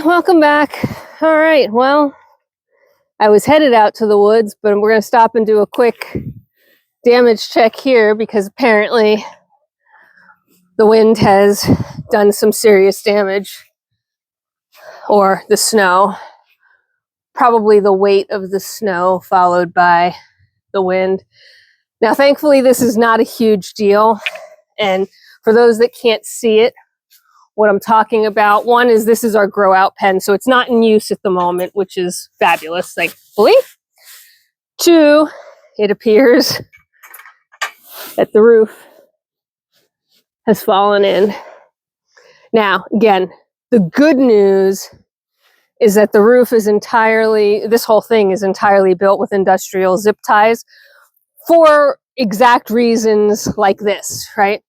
welcome back. All right, well, I was headed out to the woods, but we're going to stop and do a quick damage check here because apparently the wind has done some serious damage, or the snow. Probably the weight of the snow followed by the wind. Now, thankfully, this is not a huge deal. And for those that can't see it, what I'm talking about, one is this is our grow out pen, so it's not in use at the moment, which is fabulous, thankfully. Two, it appears that the roof has fallen in. Now, again, the good news is that the roof is entirely, this whole thing is entirely built with industrial zip ties for exact reasons like this, right?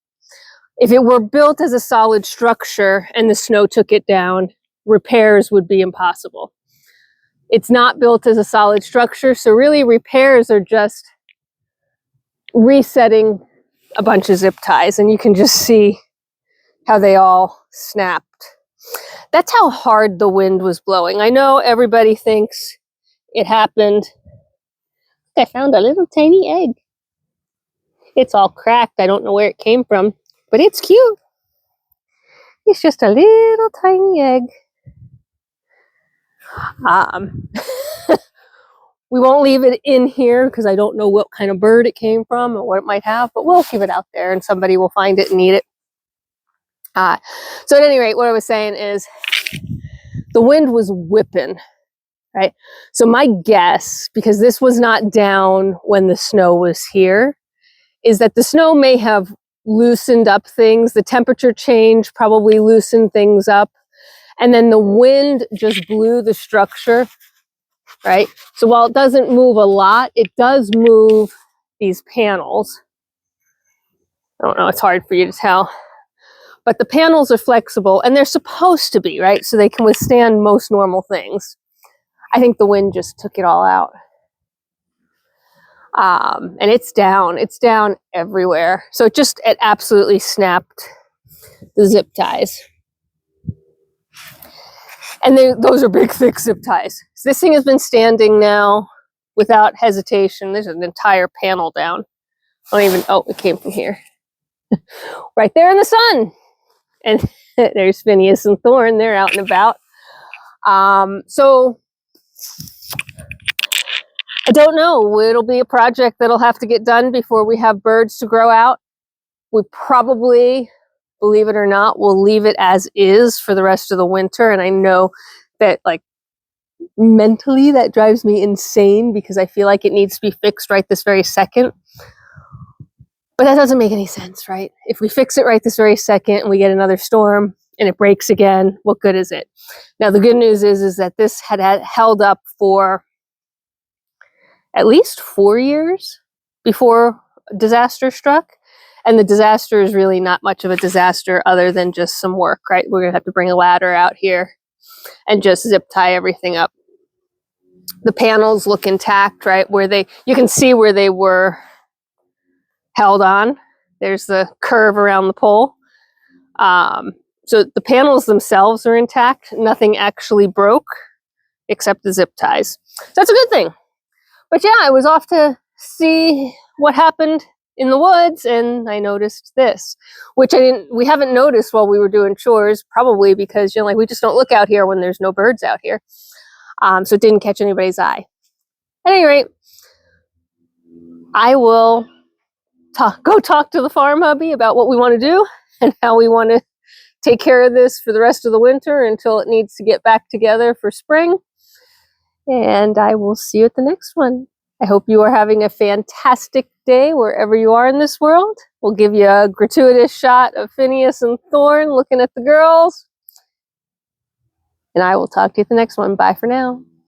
If it were built as a solid structure and the snow took it down, repairs would be impossible. It's not built as a solid structure, so really repairs are just resetting a bunch of zip ties, and you can just see how they all snapped. That's how hard the wind was blowing. I know everybody thinks it happened. I found a little tiny egg. It's all cracked. I don't know where it came from. But it's cute. It's just a little tiny egg. We won't leave it in here because I don't know what kind of bird it came from or what it might have, but we'll keep it out there and somebody will find it and eat it. So at any rate, what I was saying is the wind was whipping, right? So my guess, because this was not down when the snow was here, is that the snow may have loosened up things. The temperature change probably loosened things up. And then the wind just blew the structure, right? So while it doesn't move a lot, it does move these panels. I don't know, it's hard for you to tell. But the panels are flexible and they're supposed to be, right? So they can withstand most normal things. I think the wind just took it all out. And it's down everywhere. So it absolutely snapped the zip ties. And those are big, thick zip ties. So this thing has been standing now without hesitation. There's an entire panel down. It came from here. Right there in the sun. And there's Phineas and Thorn, they're out and about. So I don't know. It'll be a project that'll have to get done before we have birds to grow out. We probably, believe it or not, will leave it as is for the rest of the winter. And I know that, mentally that drives me insane because I feel like it needs to be fixed right this very second. But that doesn't make any sense, right? If we fix it right this very second and we get another storm and it breaks again, what good is it? Now, the good news is that this had held up for at least 4 years before disaster struck. And the disaster is really not much of a disaster other than just some work, right? We're going to have to bring a ladder out here and just zip tie everything up. The panels look intact, right? You can see where they were held on. There's the curve around the pole. So the panels themselves are intact. Nothing actually broke except the zip ties. So that's a good thing. But yeah, I was off to see what happened in the woods and I noticed this, which we haven't noticed while we were doing chores, probably because, we just don't look out here when there's no birds out here. So it didn't catch anybody's eye. At any rate, I will go talk to the farm hubby about what we want to do and how we want to take care of this for the rest of the winter until it needs to get back together for spring. And I will see you at the next one. I hope you are having a fantastic day wherever you are in this world. We'll give you a gratuitous shot of Phineas and Thorn looking at the girls. And I will talk to you at the next one. Bye for now.